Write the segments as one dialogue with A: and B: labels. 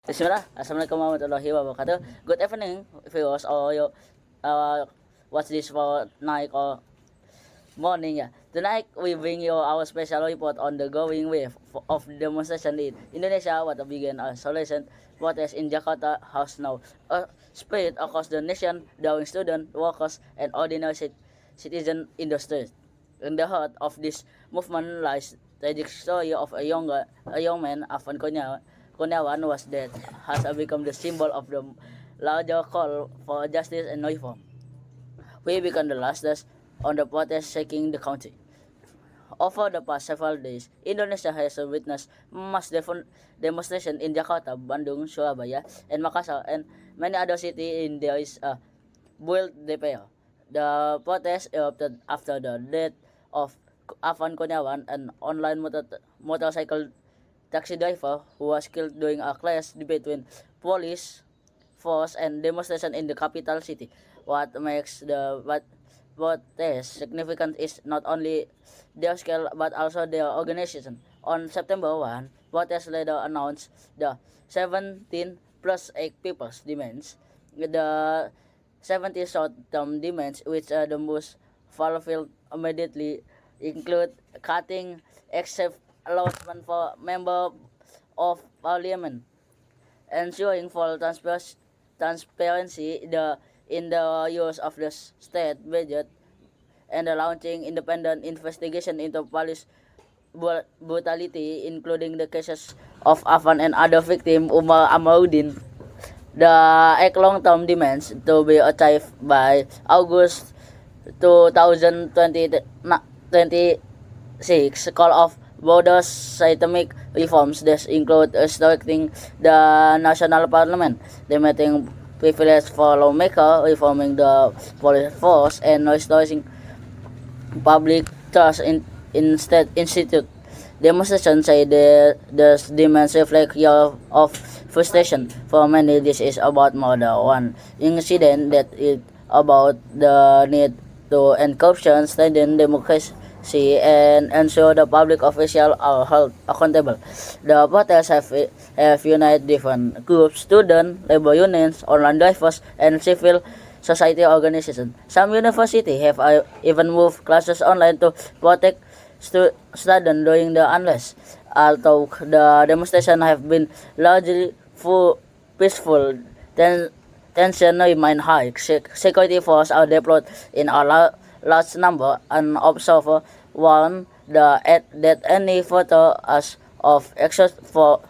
A: Bismillah. Assalamualaikum warahmatullahi wabarakatuh. Good evening, viewers. Or you watch this for night or morning. Yeah. Tonight we bring you our special report on the going wave of demonstration in Indonesia. What began a solution protest in Jakarta has now spread across the nation, drawing student, workers, and ordinary citizen in the streets. In the heart of this movement lies the tragic story of a young man, Afan Kurniawan, was that has become the symbol of the larger call for justice and reform. We become the last on the protest shaking the country. Over the past several days, Indonesia has witnessed mass demonstration in Jakarta, Bandung, Surabaya, and Makassar, and many other cities in there is a build DPR. The protest erupted after the death of Afan Kurniawan, an online motorcycle taxi driver who was killed during a clash between police force and demonstration in the capital city. What makes the protest significant is not only their scale but also their organization. On September 1, protest leader announced the 17 plus 8 people's demands. The 70 short-term demands, which are the most fulfilled immediately, include cutting except allotment for member of parliament, ensuring full transparency in the use of the state budget, and launching independent investigation into police brutality, including the cases of Afan and other victim Umar Amaruddin. The eight long-term demands to be achieved by August 2026 call of broader systemic reforms that include restricting the national parliament, limiting privilege for lawmakers, reforming the police force, and restoring public trust in state institute. Demonstrations say the demands reflect years of frustration. For many, this is about more than one incident, that is about the need to end corruption, strengthen democracy, and ensure the public officials are held accountable. The protests have united different groups, students, labor unions, online drivers, and civil society organizations. Some universities have even moved classes online to protect students during the unrest. Although the demonstrations have been largely peaceful, tension remain high. Security forces are deployed in a large number, and observers warn that any further acts of excess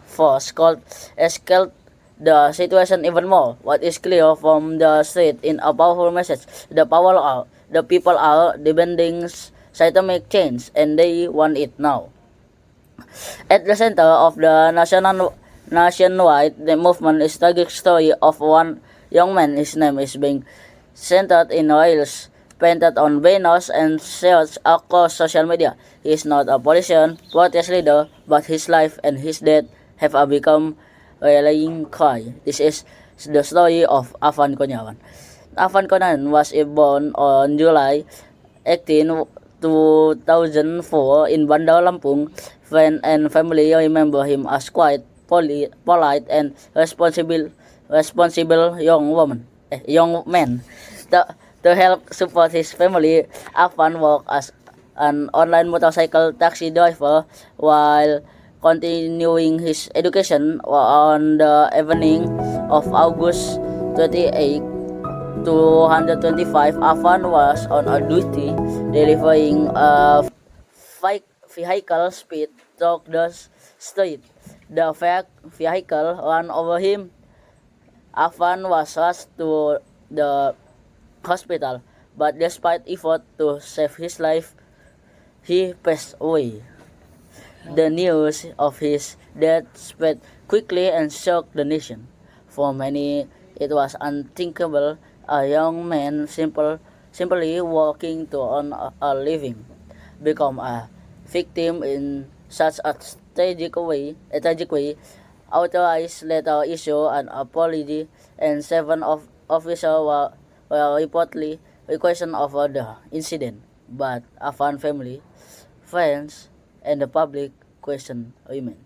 A: force could escalate the situation even more. What is clear from the street in a powerful message: the people are demanding systemic change, and they want it now. At the center of the nationwide the movement is the tragic story of one young man. His name is being centered in rails painted on banners and shared across social media. He is not a politician, protest leader, but his life and his death have become rallying cry. This is the story of Afan Kurniawan. Afan Kurniawan was born on July 18, 2004 in Bandar Lampung. Friends and family remember him as quiet, polite, and responsible young man. To, to help support his family, Afan worked as an online motorcycle taxi driver while continuing his education. On the evening of August 28, 225, Afan was on a duty delivering a vehicle speed through the street. The vehicle ran over him. Afan was rushed to the hospital, but despite effort to save his life, he passed away. The news of his death spread quickly and shocked the nation. For many, it was unthinkable a young man simply working to earn a living become a victim in such a tragic way. Authorities later issued an apology, and seven officers were reportedly questioned over the incident. But Afan family, friends, and the public question remain.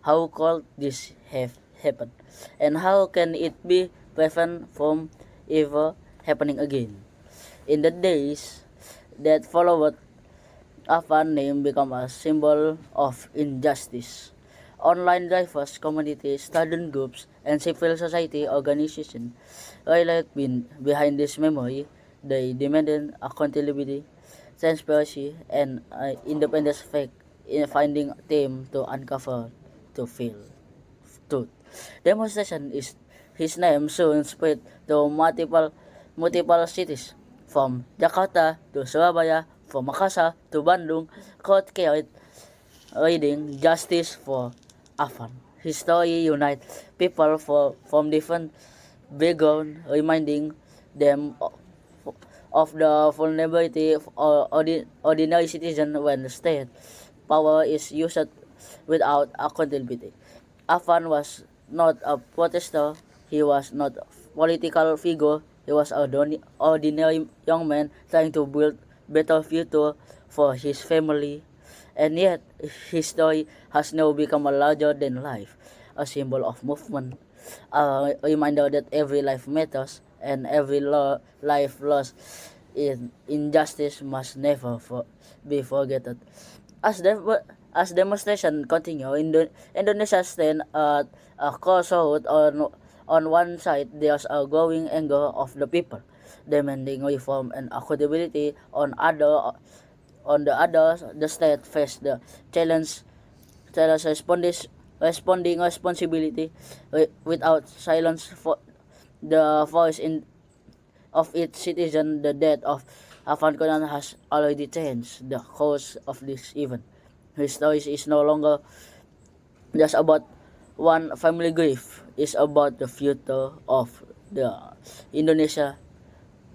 A: How could this have happened, and how can it be prevented from ever happening again. In the days that followed, Afan name became a symbol of injustice. Online drivers, communities, student groups, and civil society organizations rallied behind this memory. They demanded accountability, transparency, and independent fact in finding them to uncover to feel truth. Demonstration is his name soon spread to multiple cities, from Jakarta to Surabaya, from Makassar to Bandung. Court carried reading Justice for Afan. His story unites people from different backgrounds, reminding them of the vulnerability of ordinary citizens when the state power is used without accountability. Afan was not a protester, he was not a political figure, he was an ordinary young man trying to build better future for his family, and yet his story has now become a larger than life, a symbol of movement, a reminder that every life matters and every life lost in injustice must never be forgotten. As demonstration continue, Indonesia stand at a crossroad. On one side, there's a growing anger of the people, demanding reform and accountability. On the other, the state face the challenge, responding responsibility without silence for the voice of its citizen. The death of Afan Conan has already changed the course of this event. His story is no longer just about one family grief. It's about the future of the Indonesia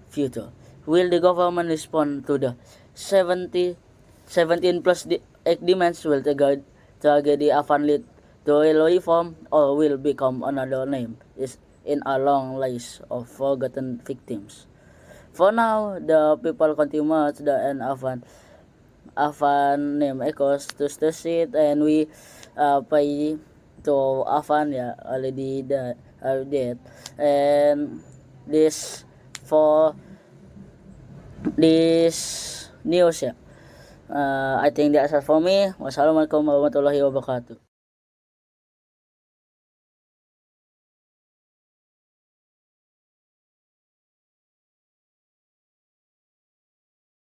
A: future. Will the government respond to the 17 plus act demands? Will the tragedy Afan lead to real reform, or will become another name is in a long list of forgotten victims? For now, the people continue march the end Afan name echoes to the street, and we pay to Afan, yeah, already dead. And this for this news, yeah. I think that's all for me. Wassalamualaikum warahmatullahi wabarakatuh.